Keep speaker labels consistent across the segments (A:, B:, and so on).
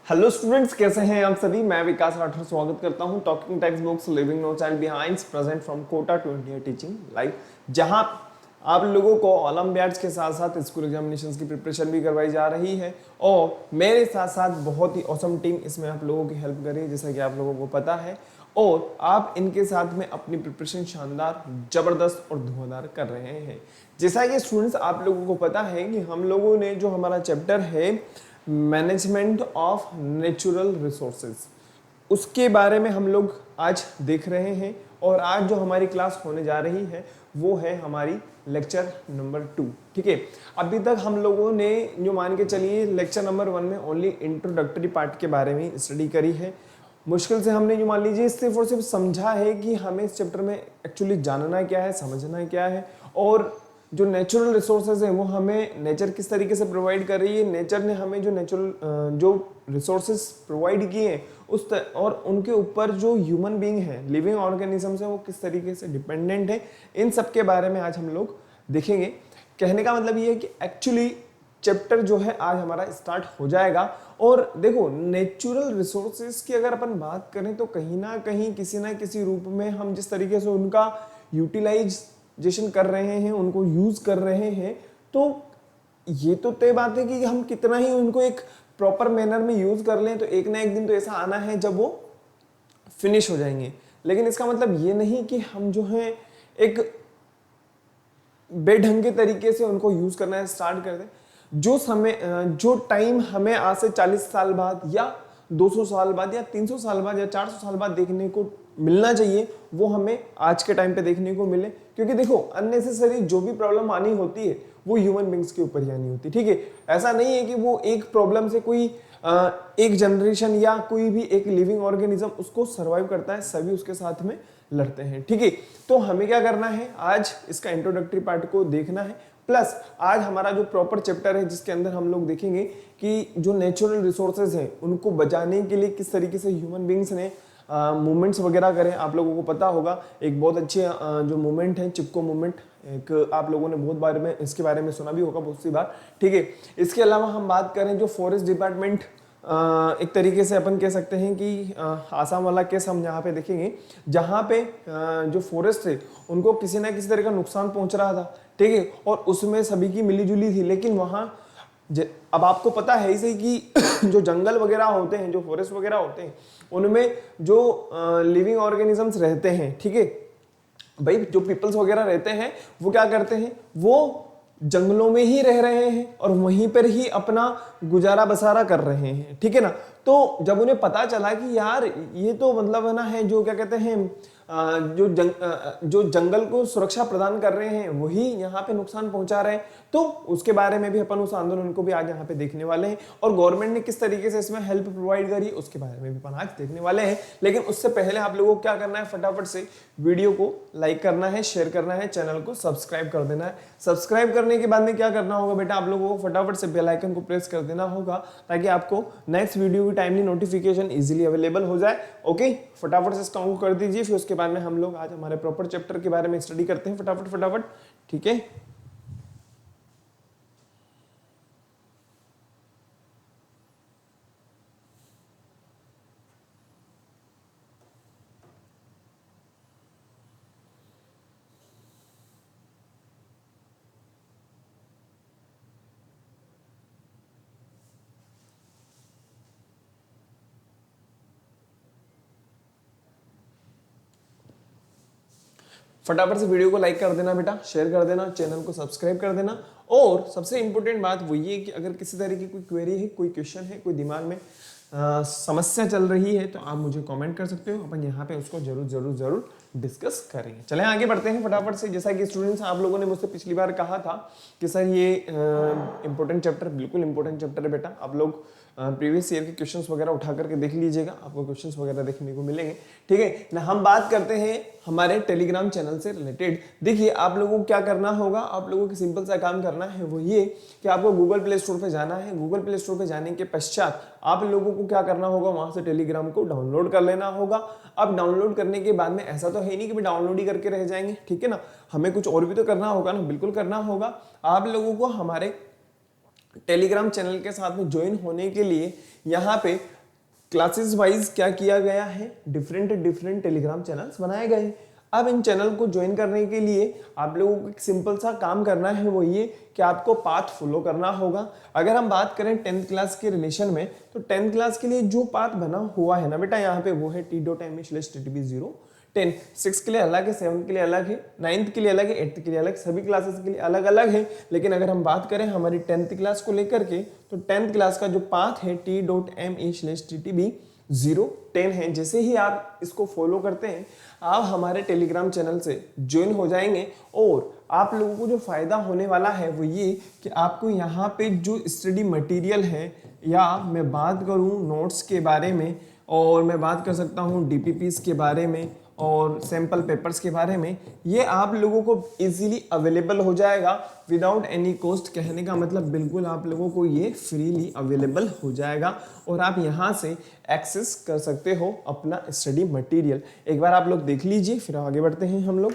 A: Hello students, कैसे हैं आप सभी। मैं विकास राठौर स्वागत करता हूं talking textbooks leaving no child behind present from Kota to India teaching live, जहां आप लोगों को ओलंपियाड्स के साथ साथ स्कूल एग्जामिनेशंस की प्रिपरेशन भी करवाई जा रही है और मेरे साथ साथ बहुत ही ऑसम टीम इसमें आप लोगों की हेल्प कर रही है, जैसा कि आप लोगों को पता है। और आप इनके साथ में अपनी प्रिपरेशन शानदार, जबरदस्त और धुआंधार कर रहे हैं। जैसा कि स्टूडेंट्स आप लोगों को पता है कि हम लोगों ने जो हमारा चैप्टर है मैनेजमेंट ऑफ नेचुरल रिसोर्सेज, उसके बारे में हम लोग आज देख रहे हैं। और आज जो हमारी क्लास होने जा रही है वो है हमारी लेक्चर नंबर 2। ठीक है, अभी तक हम लोगों ने जो मान के चलिए लेक्चर नंबर 1 में ओनली इंट्रोडक्टरी पार्ट के बारे में स्टडी करी है। मुश्किल से हमने जो मान लीजिए सिर्फ और सिर्फ समझा है कि हमें इस चैप्टर में एक्चुअली जानना क्या है, समझना क्या है, और जो नेचुरल रिसोर्सेज है वो हमें नेचर किस तरीके से प्रोवाइड कर रही है, नेचर ने हमें जो नेचुरल जो रिसोर्सेज प्रोवाइड किए हैं और उनके ऊपर जो ह्यूमन बीइंग है, लिविंग ऑर्गेनिजम्स है, वो किस तरीके से डिपेंडेंट है, इन सब के बारे में आज हम लोग देखेंगे। कहने का मतलब ये है कि एक्चुअली चैप्टर जो है आज हमारा स्टार्ट हो जाएगा। और देखो, नेचुरल रिसोर्सेज की अगर अपन बात करें तो कहीं ना कहीं किसी ना किसी रूप में हम जिस तरीके से उनका यूटिलाइजेशन कर रहे हैं, उनको यूज कर रहे हैं, तो ये तो तय बात है कि हम कितना ही उनको एक प्रॉपर मैनर में यूज कर लें तो एक ना एक दिन तो ऐसा आना है जब वो फिनिश हो जाएंगे। लेकिन इसका मतलब ये नहीं कि हम जो है एक बेढंग के तरीके से उनको यूज करना स्टार्ट कर दें। जो समय, जो टाइम हमें आज से 40 साल बाद या 200 साल बाद या 300 साल बाद या 400 साल बाद देखने को मिलना चाहिए, वो हमें आज के टाइम पे देखने को मिले। क्योंकि देखो, अननेसेसरी जो भी प्रॉब्लम आनी होती है वो ह्यूमन बींग्स के ऊपर ही आनी होती है। ठीक है, ऐसा नहीं है कि वो एक प्रॉब्लम से कोई एक जनरेशन या कोई भी एक लिविंग ऑर्गेनिज्म उसको सर्वाइव करता है, सभी उसके साथ में लड़ते हैं। ठीक है, तो हमें क्या करना है, आज इसका इंट्रोडक्टरी पार्ट को देखना है, प्लस आज हमारा जो प्रॉपर चैप्टर है जिसके अंदर हम लोग देखेंगे कि जो नेचुरल रिसोर्सेज हैं उनको बचाने के लिए किस तरीके से ह्यूमन बींग्स ने मूवमेंट्स वगैरह करें। आप लोगों को पता होगा एक बहुत अच्छे जो मूवमेंट है चिपको मूवमेंट, एक आप लोगों ने बहुत बार में इसके बारे में सुना भी होगा बहुत सी बार। ठीक है, इसके अलावा हम बात करें जो फॉरेस्ट डिपार्टमेंट, एक तरीके से अपन कह सकते हैं कि आसाम वाला केस हम यहाँ पे देखेंगे, जहाँ पे जो फॉरेस्ट है उनको किसी ना किसी तरह का नुकसान पहुंच रहा था। ठीक है, और उसमें सभी की मिलीजुली थी, लेकिन वहाँ अब आपको पता है इसे कि जो जंगल वगैरह होते हैं, जो फॉरेस्ट वगैरह होते हैं, उनमें जो लिविंग ऑर्गेनिजम्स रहते हैं, ठीक है भाई, जो पीपल्स वगैरह रहते हैं वो क्या करते हैं, वो जंगलों में ही रह रहे हैं और वहीं पर ही अपना गुजारा बसारा कर रहे हैं। ठीक है ना, तो जब उन्हें पता चला कि यार ये तो मतलब है ना, है जो क्या कहते हैं जो जंगल को सुरक्षा प्रदान कर रहे हैं वही यहाँ पे नुकसान पहुंचा रहे हैं, तो उसके बारे में भी अपन उस आंदोलन को भी आज यहाँ पे देखने वाले हैं। और गवर्नमेंट ने किस तरीके से इसमें हेल्प प्रोवाइड करी उसके बारे में भी अपन आज देखने वाले हैं। लेकिन उससे पहले आप लोगों को क्या करना है, फटाफट से वीडियो को लाइक करना है, शेयर करना है, चैनल को सब्सक्राइब कर देना है। सब्सक्राइब करने के बाद में क्या करना होगा बेटा, आप लोगों को फटाफट से बेल आइकन को प्रेस कर देना होगा ताकि आपको नेक्स्ट वीडियो की टाइमली नोटिफिकेशन इजीली अवेलेबल हो जाए। ओके, फटाफट से इसका कर दीजिए, फिर उसके बाद में हम लोग आज हमारे प्रॉपर चैप्टर के बारे में स्टडी करते हैं फटाफट फटाफट। ठीक है, फटाफट से वीडियो को लाइक कर देना बेटा, शेयर कर देना, चैनल को सब्सक्राइब कर देना। और सबसे इंपॉर्टेंट बात वो ये कि अगर किसी तरह की कोई क्वेरी है, कोई क्वेश्चन है, कोई दिमाग में समस्या चल रही है तो आप मुझे कमेंट कर सकते हो, अपन यहाँ पे उसको जरूर जरूर जरूर डिस्कस करेंगे। चलें आगे बढ़ते हैं फटाफट से। जैसा कि स्टूडेंट्स आप लोगों ने मुझसे पिछली बार कहा था कि सर ये इंपॉर्टेंट चैप्टर, बिल्कुल इंपॉर्टेंट चैप्टर है बेटा, आप लोग प्रीवियस ईयर के क्वेश्चंस वगैरह उठा करके देख लीजिएगा, आपको क्वेश्चंस वगैरह देखने को मिलेंगे। ठीक है ना, हम बात करते हैं हमारे टेलीग्राम चैनल से रिलेटेड। देखिए, आप लोगों को क्या करना होगा, आप लोगों को सिंपल सा काम करना है, वो ये कि आपको गूगल प्ले स्टोर पे जाना है। गूगल प्ले स्टोर पे जाने के पश्चात आप लोगों को क्या करना होगा, वहां से टेलीग्राम को डाउनलोड कर लेना होगा। अब डाउनलोड करने के बाद में ऐसा तो है नहीं कि डाउनलोड ही करके रह जाएंगे, ठीक है ना, हमें कुछ और भी तो करना होगा ना, बिल्कुल करना होगा। आप लोगों को हमारे टेलीग्राम चैनल के साथ में ज्वाइन होने के लिए यहाँ पे क्लासेस वाइज क्या किया गया है, डिफरेंट डिफरेंट टेलीग्राम चैनल्स बनाए गए हैं। अब इन चैनल को ज्वाइन करने के लिए आप लोगों को एक सिंपल सा काम करना है, वो ये कि आपको पाथ फॉलो करना होगा। अगर हम बात करें 10th क्लास के रिलेशन में, तो 10th क्लास के लिए जो पाथ बना हुआ है ना बेटा यहाँ पे, वो है t.me/ttb0। 10 6 के लिए अलग है, 7 के लिए अलग है, 9th के लिए अलग है, 8th के लिए अलग, सभी क्लासेस के लिए अलग अलग है। लेकिन अगर हम बात करें हमारी 10th क्लास को लेकर के, तो 10th क्लास का जो पाथ है t.me/ttb010 है। जैसे ही आप इसको फॉलो करते हैं, आप हमारे टेलीग्राम चैनल से ज्वाइन हो जाएंगे। और आप लोगों को जो फायदा होने वाला है वो ये कि आपको यहाँ पे जो स्टडी मटेरियल है, या मैं बात करूँ नोट्स के बारे में, और मैं बात कर सकता हूँ डीपीपीस के बारे में और सैंपल पेपर्स के बारे में, ये आप लोगों को इजीली अवेलेबल हो जाएगा विदाउट एनी कॉस्ट। कहने का मतलब बिल्कुल आप लोगों को ये फ्रीली अवेलेबल हो जाएगा और आप यहाँ से एक्सेस कर सकते हो अपना स्टडी मटेरियल। एक बार आप लोग देख लीजिए, फिर आगे बढ़ते हैं हम लोग।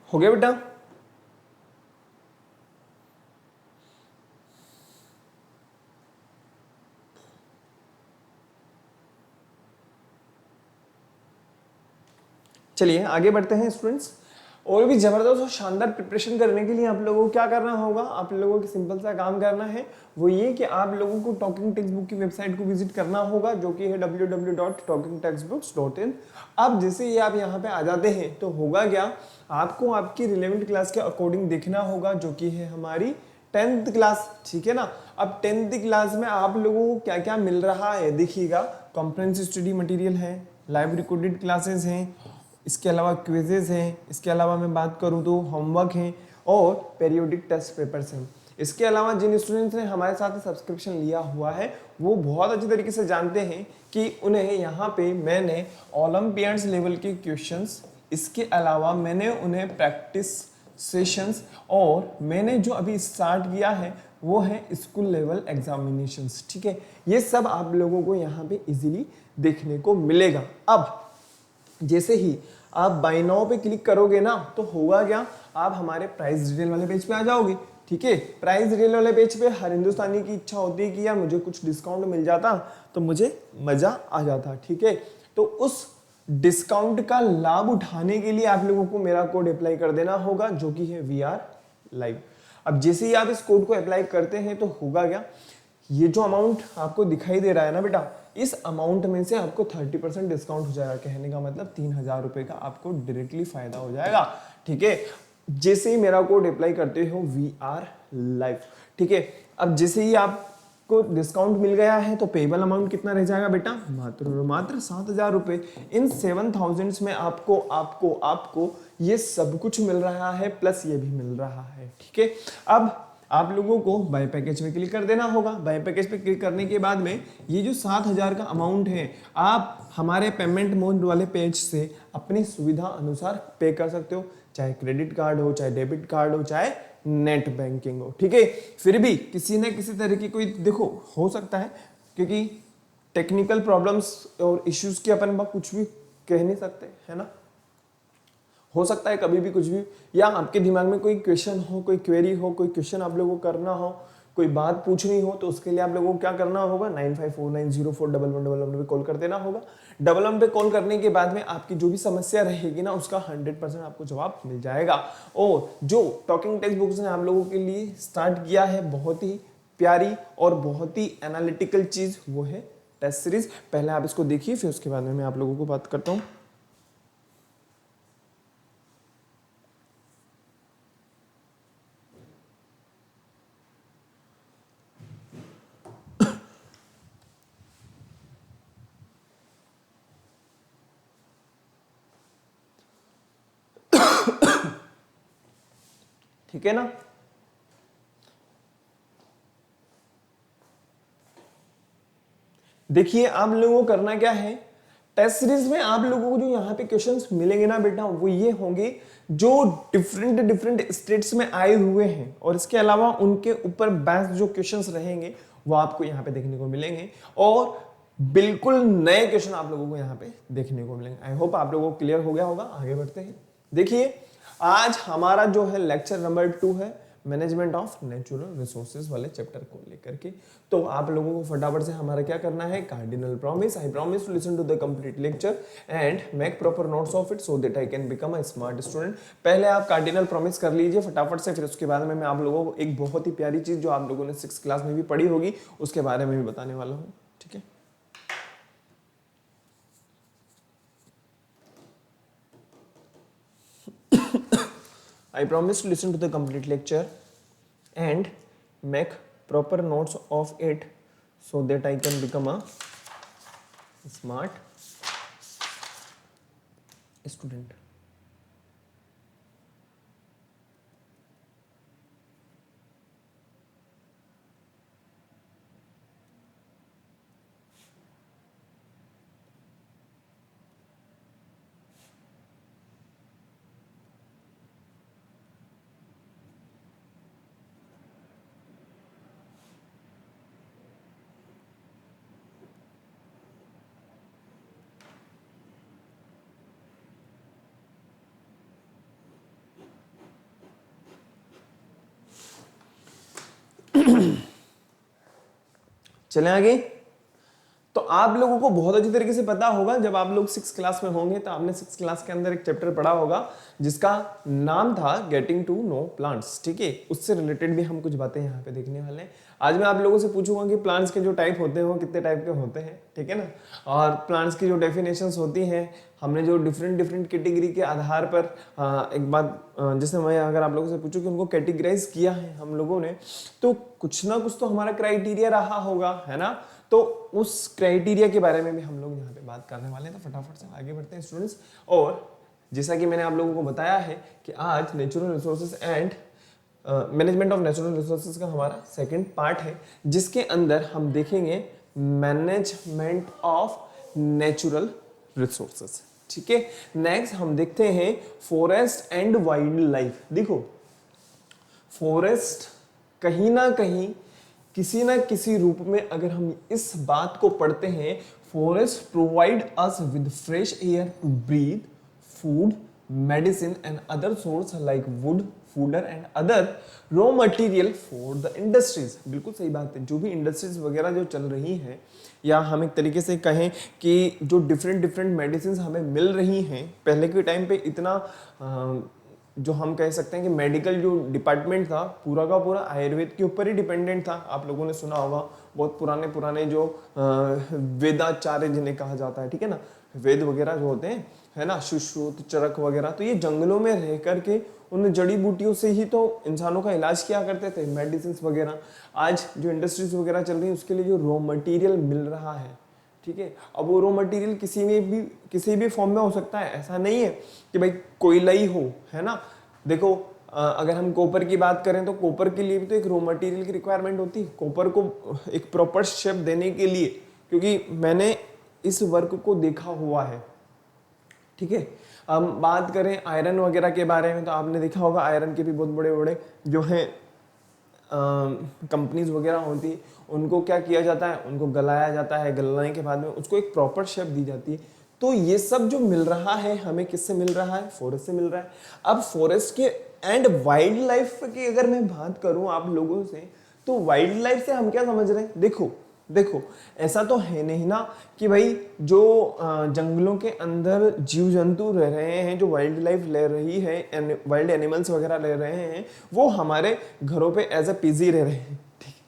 A: हो गया बेटा? चलिए आगे बढ़ते हैं स्टूडेंट्स। और भी जबरदस्त और शानदार प्रिपरेशन करने के लिए आप लोगों को क्या करना होगा, आप लोगों को सिंपल सा काम करना है, वो ये कि आप लोगों को टॉकिंग टेक्स्ट बुक की वेबसाइट को विजिट करना होगा, जो कि है www.talkingtextbooks.in। अब जैसे ही आप यहाँ पे आ जाते हैं तो होगा क्या, आपको आपकी रिलेवेंट क्लास के अकॉर्डिंग देखना होगा, जो कि है हमारी 10th क्लास। ठीक है ना। अब 10th क्लास में आप लोगों को क्या क्या मिल रहा है देखिएगा। कॉम्प्रिहेंसिव स्टडी मटेरियल है, लाइव रिकॉर्डेड क्लासेस हैं, इसके अलावा क्विजेज हैं, इसके अलावा मैं बात करूं तो होमवर्क हैं और पेरियोडिक टेस्ट पेपर्स हैं। इसके अलावा जिन स्टूडेंट्स ने हमारे साथ सब्सक्रिप्शन लिया हुआ है वो बहुत अच्छी तरीके से जानते हैं कि उन्हें यहाँ पे मैंने ओलंपियाड्स लेवल के क्वेश्चंस, इसके अलावा मैंने उन्हें प्रैक्टिस सेशंस, और मैंने जो अभी स्टार्ट किया है वो है स्कूल लेवल एग्जामिनेशंस। ठीक है, ये सब आप लोगों को यहाँ पे इजीली देखने को मिलेगा। अब जैसे ही आप बाय नाउ पे क्लिक करोगे ना, तो होगा क्या, आप हमारे प्राइस डिटेल वाले पेज पे आ जाओगे। ठीक है, प्राइस डिटेल वाले पेज पे हर हिंदुस्तानी की इच्छा होती है कि यार मुझे कुछ डिस्काउंट मिल जाता तो मुझे मजा आ जाता। ठीक है, तो उस डिस्काउंट का लाभ उठाने के लिए आप लोगों को मेरा कोड अप्लाई कर देना होगा, जो कि है VR लाइव। अब जैसे ही आप इस कोड को अप्लाई करते हैं तो होगा क्या, ये जो अमाउंट आपको दिखाई दे रहा है ना बेटा, इस अमाउंट में से आपको 30% डिस्काउंट हो जाएगा। कहने का मतलब 3000 रुपए का आपको डायरेक्टली फायदा हो जाएगा। ठीक है, जैसे ही मेरा कोड अप्लाई करते हो VR लाइव। ठीक है, अब जैसे ही आपको डिस्काउंट मिल गया है तो पेबल अमाउंट कितना रह जाएगा बेटा, मात्र 7000 रुपए। इन 7000 में आपको आपको आपको ये सब कुछ मिल रहा है, प्लस ये भी मिल रहा है। ठीक है, अब आप लोगों को बाय पैकेज पे क्लिक कर देना होगा। बाय पैकेज पे क्लिक करने के बाद में ये जो 7,000 का अमाउंट है, आप हमारे पेमेंट मोड वाले पेज से अपनी सुविधा अनुसार पे कर सकते हो, चाहे क्रेडिट कार्ड हो, चाहे डेबिट कार्ड हो, चाहे नेट बैंकिंग हो। ठीक है, फिर भी किसी न किसी तरह की कोई देखो हो सकता है, क्योंकि टेक्निकल प्रॉब्लम्स और इश्यूज के अपन कुछ भी कह नहीं सकते, है ना। हो सकता है कभी भी कुछ भी, या आपके दिमाग में कोई क्वेश्चन हो, कोई क्वेरी हो, कोई क्वेश्चन आप लोगों को करना हो, कोई बात पूछनी हो, तो उसके लिए आप लोगों को क्या करना होगा, 9549041111 पे कॉल कर देना होगा। 11 पे कॉल करने के बाद में आपकी जो भी समस्या रहेगी ना, उसका 100% आपको जवाब मिल जाएगा। और जो टॉकिंग टेक्स्ट बुक्स ने आप लोगों के लिए स्टार्ट किया है, बहुत ही प्यारी और बहुत ही एनालिटिकल चीज, वो है टेस्ट सीरीज। पहले आप इसको देखिए, फिर उसके बाद में मैं आप लोगों को बात करता हूँ। ठीक है ना। देखिए आप लोगों को करना क्या है, टेस्ट सीरीज में आप लोगों को जो यहाँ पे क्वेश्चंस मिलेंगे ना बेटा, वो ये होंगे जो डिफरेंट डिफरेंट स्टेट्स में आए हुए हैं, और इसके अलावा उनके ऊपर बेस्ड जो क्वेश्चंस रहेंगे वो आपको यहाँ पे देखने को मिलेंगे, और बिल्कुल नए क्वेश्चन आप लोगों को यहाँ पे देखने को मिलेंगे। आई होप आप लोगों को क्लियर हो गया होगा। आगे बढ़ते हैं। देखिए आज हमारा जो है लेक्चर नंबर 2 है मैनेजमेंट ऑफ नेचुरल रिसोर्सेज वाले चैप्टर को लेकर के। तो आप लोगों को फटाफट से हमारा क्या करना है, cardinal promise, I promise to listen to the complete lecture and make proper notes of it so that I can become a smart student. पहले आप कार्डिनल प्रॉमिस कर लीजिए फटाफट से, फिर उसके बाद में मैं आप लोगों को एक बहुत ही प्यारी चीज जो आप लोगों ने 6th क्लास में भी पढ़ी होगी उसके बारे में भी बताने वाला हूँ। ठीक है, I promise to listen to the complete lecture and make proper notes of it so that I can become a smart student. चलें आगे। तो आप लोगों को बहुत अच्छी तरीके से पता होगा, जब आप लोग 6th क्लास में होंगे तो आपने 6th क्लास के अंदर एक चैप्टर पढ़ा होगा जिसका नाम था गेटिंग टू नो प्लांट्स। ठीक है, उससे रिलेटेड भी हम कुछ बातें यहाँ पे देखने वाले हैं। आज मैं आप लोगों से पूछूंगा कि प्लांट्स के जो टाइप होते हैं वो कितने टाइप के होते हैं, ठीक है ना, और प्लांट्स की जो डेफिनेशंस होती हैं, हमने जो डिफरेंट डिफरेंट कैटेगरी के आधार पर एक बात जैसे मैं अगर आप लोगों से पूछूं कि उनको कैटेगराइज किया है हम लोगों ने, तो कुछ ना कुछ तो हमारा क्राइटेरिया रहा होगा, है ना। तो उस क्राइटेरिया के बारे में भी हम लोग यहाँ पे बात करने वाले हैं। तो फटाफट से आगे बढ़ते हैं स्टूडेंट्स। और जैसा कि मैंने आप लोगों को बताया है कि आज natural resources and management of natural resources का हमारा सेकंड पार्ट है, जिसके अंदर हम देखेंगे मैनेजमेंट ऑफ नेचुरल रिसोर्सेज। ठीक है, नेक्स्ट हम देखते हैं फॉरेस्ट एंड वाइल्ड लाइफ। देखो फॉरेस्ट कहीं ना कहीं किसी ना किसी रूप में अगर हम इस बात को पढ़ते हैं, forest provide us with fresh air to breathe, food, medicine and other source like wood, fodder and other raw material for the industries. बिल्कुल सही बात है, जो भी इंडस्ट्रीज वगैरह जो चल रही हैं, या हम एक तरीके से कहें कि जो डिफरेंट डिफरेंट मेडिसिन हमें मिल रही हैं, पहले के टाइम पे इतना जो हम कह सकते हैं कि मेडिकल जो डिपार्टमेंट था पूरा का पूरा आयुर्वेद के ऊपर ही डिपेंडेंट था। आप लोगों ने सुना होगा बहुत पुराने पुराने जो वेदाचार्य जिन्हें कहा जाता है, ठीक है ना, वेद वगैरह जो होते हैं, है ना, सुश्रुत, चरक वगैरह, तो ये जंगलों में रह करके उन जड़ी बूटियों से ही तो इंसानों का इलाज किया करते थे, मेडिसिन वगैरह। आज जो इंडस्ट्रीज वगैरह चल रही है उसके लिए जो रॉ मटेरियल मिल रहा है, ठीक है, अब वो रॉ मटेरियल किसी भी फॉर्म में हो सकता है। ऐसा नहीं है कि भाई कोयला ही हो, है ना। देखो अगर हम कॉपर की बात करें तो कॉपर के लिए भी तो एक रॉ मटेरियल की रिक्वायरमेंट होती है कॉपर को एक प्रॉपर शेप देने के लिए, क्योंकि मैंने इस वर्क को देखा हुआ है। ठीक है, हम बात करें आयरन वगैरह के बारे में तो आपने देखा होगा आयरन के भी बहुत बड़े बड़े जो हैं कंपनीज वगैरह होती है, उनको क्या किया जाता है, उनको गलाया जाता है, गलाने के बाद में उसको एक प्रॉपर शेप दी जाती है। तो ये सब जो मिल रहा है हमें किससे मिल रहा है, फॉरेस्ट से मिल रहा है। अब फॉरेस्ट के एंड वाइल्ड लाइफ की अगर मैं बात करूं आप लोगों से, तो वाइल्ड लाइफ से हम क्या समझ रहे हैं, देखो देखो ऐसा तो है नहीं ना कि भाई जो जंगलों के अंदर जीव जंतु रह रहे हैं, जो वाइल्ड लाइफ ले रही है, वाइल्ड एनिमल्स वगैरह ले रहे हैं, वो हमारे घरों पे एज अ पीजी रह रहे हैं। ठीक है,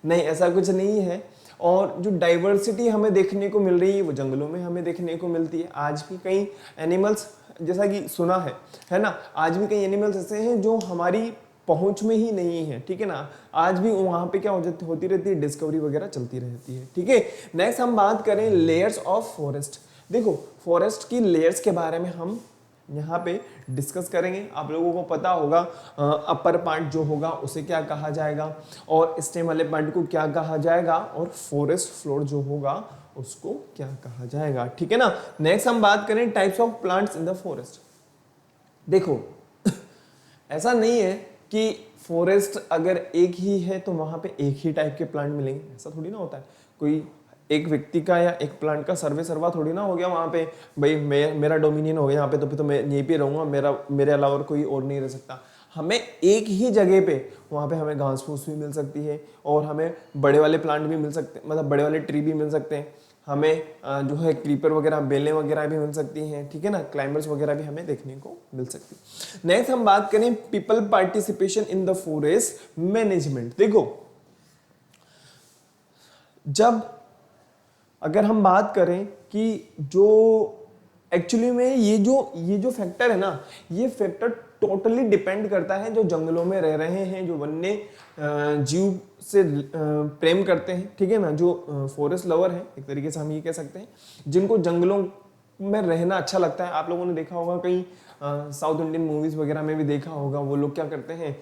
A: नहीं ऐसा कुछ नहीं है। और जो डाइवर्सिटी हमें देखने को मिल रही है वो जंगलों में हमें देखने को मिलती है। आज भी कई एनिमल्स, जैसा कि सुना है ना, आज भी कई एनिमल्स ऐसे हैं जो हमारी पहुंच में ही नहीं है। ठीक है ना, आज भी वहां पे क्या होती रहती है, डिस्कवरी वगैरह चलती रहती है। ठीक है, नेक्स्ट हम बात करें लेयर्स ऑफ फॉरेस्ट। देखो फॉरेस्ट की लेयर्स के बारे में हम यहाँ पे डिस्कस करेंगे। आप लोगों को पता होगा अपर पार्ट जो होगा उसे क्या कहा जाएगा, और स्टेम वाले पार्ट को क्या कहा जाएगा, और फॉरेस्ट फ्लोर जो होगा उसको क्या कहा जाएगा। ठीक है ना, नेक्स्ट हम बात करें types of plants in the forest. देखो ऐसा नहीं है कि फॉरेस्ट अगर एक ही है तो वहां पे एक ही टाइप के प्लांट मिलेंगे, ऐसा थोड़ी ना होता है। कोई एक व्यक्ति का या एक प्लांट का सर्वा थोड़ी ना हो गया वहां पे, भाई मेरा डोमिनियन हो गया यहाँ पे तो फिर तो मैं यहीं पे रहूंगा, मेरे अलावा कोई और नहीं रह सकता। हमें एक ही जगह पे वहाँ पे हमें घास फूस भी मिल सकती है, और हमें बड़े वाले प्लांट भी मिल सकते हैं, मतलब बड़े वाले ट्री भी मिल सकते हैं, हमें जो है क्रीपर वगैरह, बेलें वगैरह भी मिल सकती हैं। ठीक है ना, क्लाइंबर्स वगैरह भी हमें देखने को मिल सकती है। नेक्स्ट हम बात करें people participation in the forest management. देखो जब अगर हम बात करें कि जो एक्चुअली में ये जो फैक्टर है ना, ये फैक्टर टोटली डिपेंड करता है जो जंगलों में रह रहे हैं, जो वन्य जीव से प्रेम करते हैं। ठीक है ना, जो फॉरेस्ट लवर है एक तरीके से हम ये कह सकते हैं, जिनको जंगलों में रहना अच्छा लगता है। आप लोगों ने देखा होगा कहीं साउथ इंडियन मूवीज वगैरह में भी देखा होगा, वो लोग क्या करते हैं,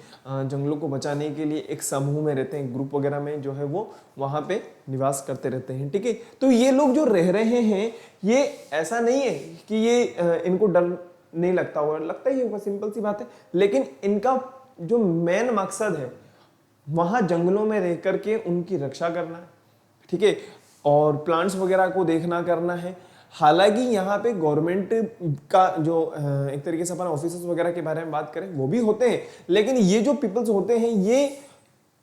A: जंगलों को बचाने के लिए एक समूह में रहते हैं, ग्रुप वगैरह में जो है वो वहाँ पे निवास करते रहते हैं। ठीक है, तो ये लोग जो रह रहे हैं, ये ऐसा नहीं है कि ये इनको डर नहीं लगता होगा, लगता ही होगा, सिंपल सी बात है। लेकिन इनका जो मेन मकसद है वहाँ जंगलों में रह करके उनकी रक्षा करना है। ठीक है, और प्लांट्स वगैरह को देखना करना है। हालांकि यहाँ पे गवर्नमेंट का जो एक तरीके से अपन ऑफिसर्स वगैरह के बारे में बात करें वो भी होते हैं, लेकिन ये जो पीपल्स होते हैं ये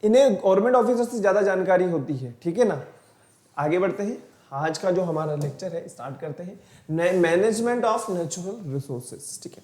A: इन्हें गवर्नमेंट ऑफिसर से ज्यादा जानकारी होती है। ठीक है ना, आगे बढ़ते हैं, आज का जो हमारा लेक्चर है स्टार्ट करते हैं, मैनेजमेंट ऑफ नेचुरल रिसोर्सेज। ठीक है,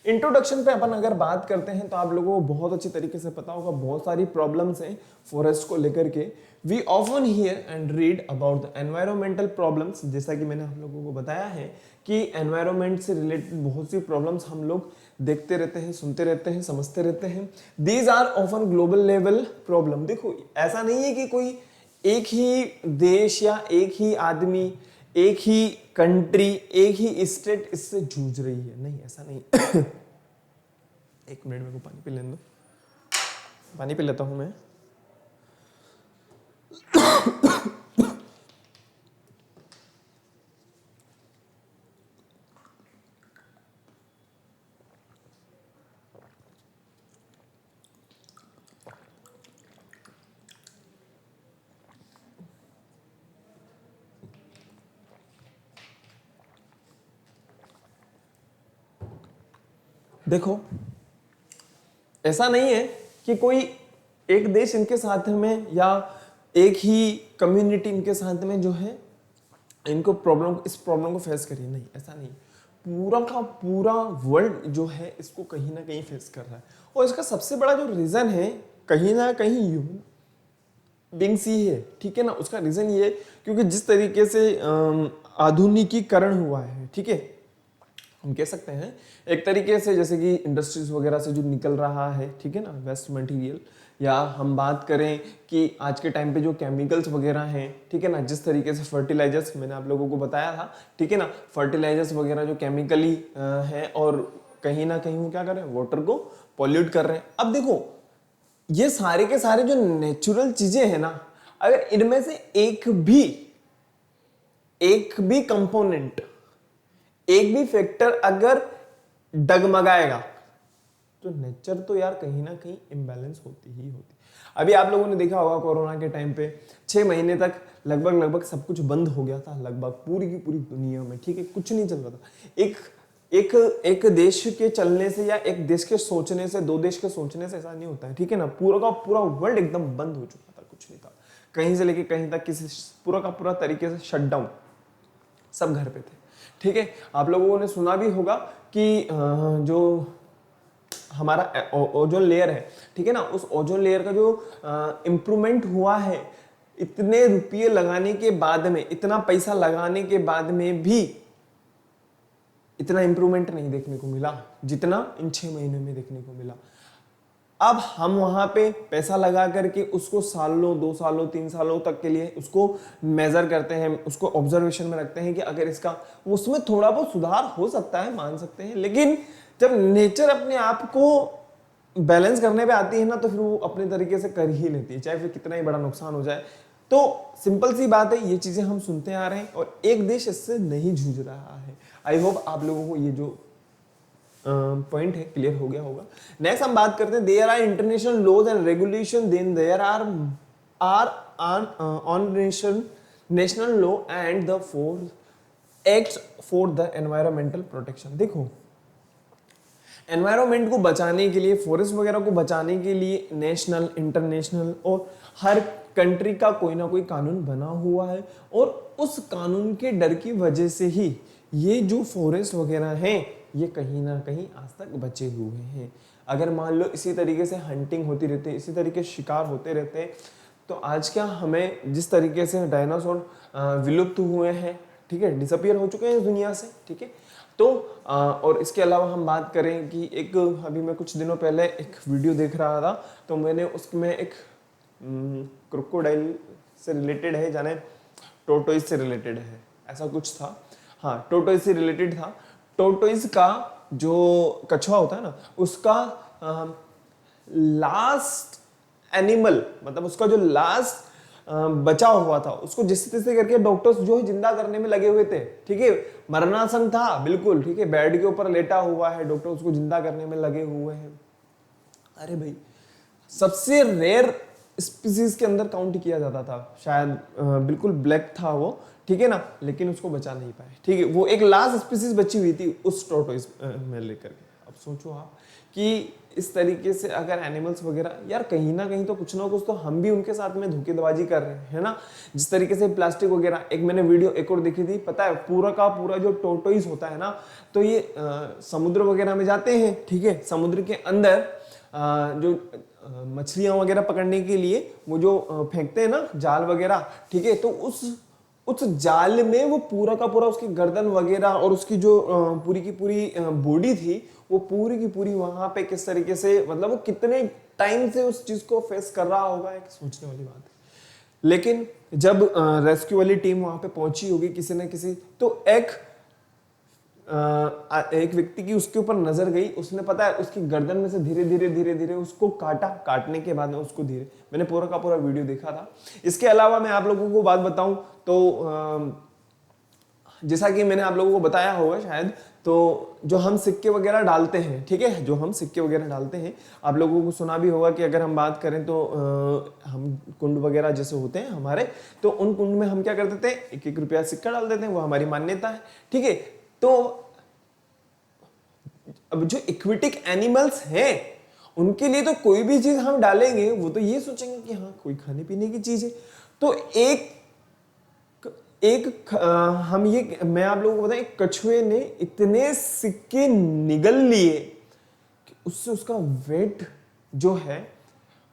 A: इंट्रोडक्शन पे अपन अगर बात करते हैं तो आप लोगों को बहुत अच्छी तरीके से पता होगा बहुत सारी प्रॉब्लम्स हैं फॉरेस्ट को लेकर के। We often hear and read about the environmental problems. जैसा कि मैंने हम लोगों को बताया है कि एनवायरमेंट से रिलेटेड बहुत सी प्रॉब्लम्स हम लोग देखते रहते हैं, सुनते रहते हैं, समझते रहते हैं। These are often global level problem. देखो ऐसा नहीं है कि कोई एक ही देश या एक ही आदमी, एक ही कंट्री, एक ही स्टेट इससे जूझ रही है, नहीं ऐसा नहीं। एक मिनट मेरे को पानी पी लेने दो, पानी पी लेता हूं मैं। देखो ऐसा नहीं है कि कोई एक देश इनके साथ में या एक ही कम्युनिटी इनके साथ में जो है इनको इस प्रॉब्लम को फेस करिए, नहीं ऐसा नहीं। पूरा का पूरा वर्ल्ड जो है इसको कहीं ना कहीं फेस कर रहा है, और इसका सबसे बड़ा जो रीजन है कहीं ना कहीं ह्यूमन बीइंग्स ही है। ठीक है ना, उसका रीजन ये क्योंकि जिस तरीके से आधुनिकीकरण हुआ है, ठीक है, हम कह सकते हैं एक तरीके से जैसे कि इंडस्ट्रीज वगैरह से जो निकल रहा है, ठीक है ना, वेस्ट मटेरियल, या हम बात करें कि आज के टाइम पे जो केमिकल्स वगैरह हैं, ठीक है ना, जिस तरीके से फर्टिलाइजर्स मैंने आप लोगों को बताया था, ठीक है ना, फर्टिलाइजर्स वगैरह जो केमिकली हैं और कहीं ना कहीं वो क्या कर रहे हैं, वाटर को पॉल्यूट कर रहे हैं। अब देखो ये सारे के सारे जो नेचुरल चीजें हैं ना, अगर इनमें से एक भी कंपोनेंट, एक भी फैक्टर अगर डगमगाएगा तो नेचर तो यार कहीं ना कहीं इम्बैलेंस होती ही होती। अभी आप लोगों ने देखा होगा कोरोना के टाइम पे 6 महीने तक लगभग सब कुछ बंद हो गया था, लगभग पूरी की पूरी दुनिया में, ठीक है, कुछ नहीं चल रहा था। एक देश के चलने से या एक देश के सोचने से, दो देश के सोचने से ऐसा नहीं होता है, ठीक है ना। पूरा का पूरा वर्ल्ड एकदम बंद हो चुका था, कुछ नहीं था, कहीं से लेके कहीं तक किसी पूरा का पूरा तरीके से शटडाउन, सब घर पे थे, ठीक है। आप लोगों ने सुना भी होगा कि जो हमारा ओजोन लेयर है, ठीक है ना, उस ओजोन लेयर का जो इम्प्रूवमेंट हुआ है, इतने रुपये लगाने के बाद में, इतना पैसा लगाने के बाद में भी इतना इम्प्रूवमेंट नहीं देखने को मिला जितना इन 6 महीने में देखने को मिला। अब हम वहां पे पैसा लगा करके उसको सालों, 2 सालों, 3 सालों तक के लिए उसको मेजर करते हैं, उसको ऑब्जर्वेशन में रखते हैं कि अगर इसका, उसमें थोड़ा बहुत सुधार हो सकता है, मान सकते हैं, लेकिन जब नेचर अपने आप को बैलेंस करने पे आती है ना, तो फिर वो अपने तरीके से कर ही लेती है, चाहे फिर कितना ही बड़ा नुकसान हो जाए। तो सिंपल सी बात है, ये चीजें हम सुनते आ रहे हैं और एक देश इससे नहीं जूझ रहा है। आई होप आप लोगों को ये जो पॉइंट है क्लियर हो गया होगा। नेक्स्ट हम बात करते हैं, there are international laws and regulation, then there are on national law and the four acts for the environmental protection. देखो एनवायरमेंट को बचाने के लिए, फॉरेस्ट वगैरह को बचाने के लिए नेशनल, इंटरनेशनल और हर कंट्री का कोई ना कोई कानून बना हुआ है, और उस कानून के डर की वजह से ही ये जो फॉरेस्ट वगैरह हैं ये कहीं ना कहीं आज तक बचे हुए हैं। अगर मान लो इसी तरीके से हंटिंग होती रहती है, इसी तरीके से शिकार होते रहते हैं, तो आज क्या हमें जिस तरीके से डायनासोर विलुप्त हुए हैं, ठीक है, डिसअपियर हो चुके हैं इस दुनिया से, ठीक है। तो और इसके अलावा हम बात करें कि एक, अभी मैं कुछ दिनों पहले एक वीडियो देख रहा था, तो मैंने उसमें एक क्रोकोडाइल से रिलेटेड है, जाने टोर्टोइज से रिलेटेड है, ऐसा कुछ था, हाँ टोर्टोइज से रिलेटेड था। टोर्टोइज का जो कछुआ होता है ना, उसका लास्ट एनिमल, मतलब उसका जो लास्ट बचा हुआ था, उसको जिस तैसे करके डॉक्टर्स जो है जिंदा करने में लगे हुए थे, ठीक है, मरणासन था बिल्कुल, ठीक है, बेड के ऊपर लेटा हुआ है, डॉक्टर उसको जिंदा करने में लगे हुए हैं। अरे भाई, सबसे रेयर स्पीसीज के अंदर काउंट किया जाता था, शायद बिल्कुल ब्लैक था वो, ठीक है ना, लेकिन उसको बचा नहीं पाए, ठीक है, वो एक लास्ट स्पीसीज बची हुई थी उस टोर्टोइज में लेकर के। अब सोचो आप कि इस तरीके से अगर एनिमल्स वगैरह, यार कहीं ना कहीं तो कुछ ना कुछ तो हम भी उनके साथ में धोखेबाजी कर रहे हैं, है ना। जिस तरीके से प्लास्टिक वगैरह, एक मैंने वीडियो एक और देखी थी, पता है, पूरा का पूरा जो टोर्टोइज होता है ना, तो ये समुद्र वगैरह में जाते हैं, ठीक है, समुद्र के अंदर जो मछलियां वगैरह पकड़ने के लिए वो जो फेंकते हैं ना जाल वगैरह, ठीक है, तो उस जाल में वो पूरा का पूरा उसकी गर्दन वगैरह और उसकी जो पूरी की पूरी बॉडी थी, वो पूरी की पूरी वहां पे किस तरीके से, मतलब वो कितने टाइम से उस चीज को फेस कर रहा होगा, एक सोचने वाली बात है। लेकिन जब रेस्क्यू वाली टीम वहां पे पहुंची होगी किसी न किसी, तो एक व्यक्ति की उसके ऊपर नजर गई, उसने, पता है, उसकी गर्दन में से धीरे धीरे धीरे धीरे उसको काटा, काटने के बाद में उसको धीरे, मैंने पूरा का पूरा वीडियो देखा था। इसके अलावा मैं आप लोगों को बात बताऊं तो जैसा कि मैंने आप लोगों को बताया होगा शायद, तो जो हम सिक्के वगैरह डालते हैं, ठीक है, जो हम सिक्के वगैरह डालते हैं, आप लोगों को सुना भी होगा कि अगर हम बात करें तो हम कुंड वगैरह जैसे होते हैं हमारे, तो उन कुंड में हम क्या कर देते हैं, 1-1 रुपया सिक्का डाल देते हैं, वो हमारी मान्यता है, ठीक है। तो अब जो इक्विटिक एनिमल्स हैं उनके लिए तो कोई भी चीज हम डालेंगे वो तो ये सोचेंगे कि हाँ कोई खाने पीने की चीज है। तो हम ये, मैं आप लोगों को बताएं, कछुए ने इतने सिक्के निगल लिए कि उससे उसका वेट जो है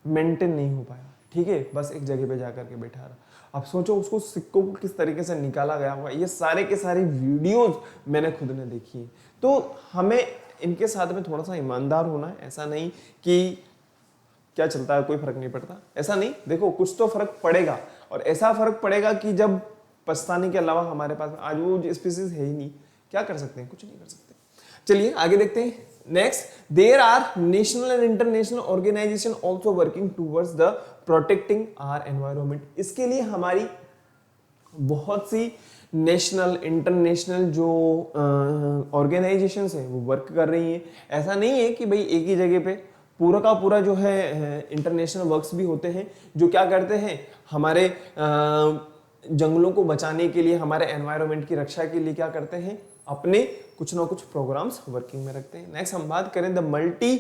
A: मेंटेन नहीं हो पाया, ठीक है, बस एक जगह पे जाकर के बैठा रहा। अब सोचो उसको सिक्कों को किस तरीके से निकाला गया होगा, ये सारे के सारे वीडियोस मैंने खुद ने देखी। तो हमें इनके साथ में थोड़ा सा ईमानदार होना है, ऐसा नहीं कि क्या चलता है कोई फर्क नहीं पड़ता, ऐसा नहीं, देखो कुछ तो फर्क पड़ेगा, और ऐसा फर्क पड़ेगा कि जब पछताने के अलावा हमारे पास आज वो स्पीसीज है ही नहीं, क्या कर सकते हैं, कुछ नहीं कर सकते। चलिए आगे देखते हैं। Next, there are national and international organisation also working towards the protecting our environment. इसके लिए हमारी बहुत सी नेशनल इंटरनेशनल जो ऑर्गेनाइजेशंस हैं वो वर्क कर रही हैं। ऐसा नहीं है कि भाई एक ही जगह पे पूरा का पूरा जो है इंटरनेशनल वर्क्स भी होते हैं जो क्या करते हैं, हमारे जंगलों को बचाने के लिए, हमारे एनवायरनमेंट की रक्षा के लिए क्या करते हैं, अपने कुछ ना कुछ प्रोग्राम्स वर्किंग में रखते हैं। नेक्स्ट हम बात करें the multi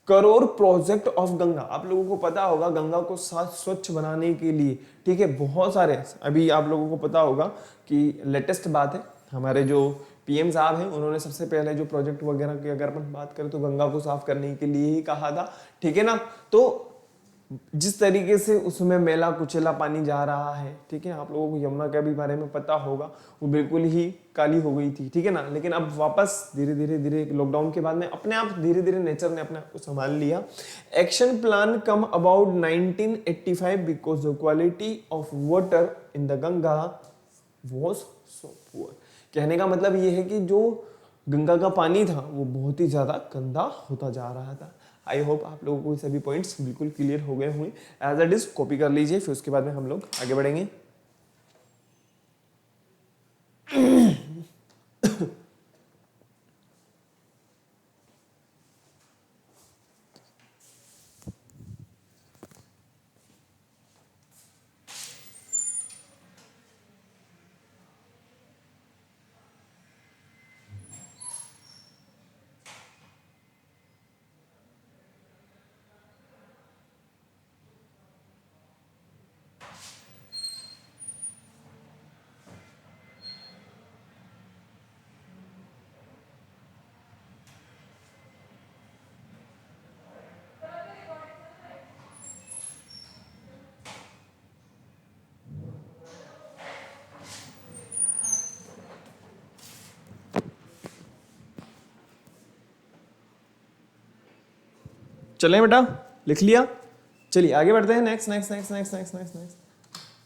A: crore project of Ganga. आप लोगों को पता होगा गंगा को स्वच्छ बनाने के लिए, ठीक है, बहुत सारे, अभी आप लोगों को पता होगा कि लेटेस्ट बात है, हमारे जो पीएम साहब हैं उन्होंने सबसे पहले जो प्रोजेक्ट वगैरह की अगर अपन बात करें तो गंगा को साफ करने के लिए ही कहा था, ठीक है ना। तो जिस तरीके से उसमें मैला कुचैला पानी जा रहा है, ठीक है, आप लोगों को यमुना के भी बारे में पता होगा, वो बिल्कुल ही काली हो गई थी, ठीक है ना। लेकिन अब वापस धीरे धीरे धीरे लॉकडाउन के बाद में अपने आप धीरे धीरे नेचर ने अपने आप को संभाल लिया। Action plan come about 1985 because the quality of water in the Ganga was so poor. कहने का मतलब ये है कि जो गंगा का पानी था वो बहुत ही ज्यादा गंदा होता जा रहा था। आई होप आप लोगों को सभी पॉइंट्स बिल्कुल क्लियर हो गए होंगे। एज इट इज कॉपी कर लीजिए, फिर उसके बाद में हम लोग आगे बढ़ेंगे। चलें बेटा, लिख लिया, चलिए आगे बढ़ते हैं। Next next next next next next next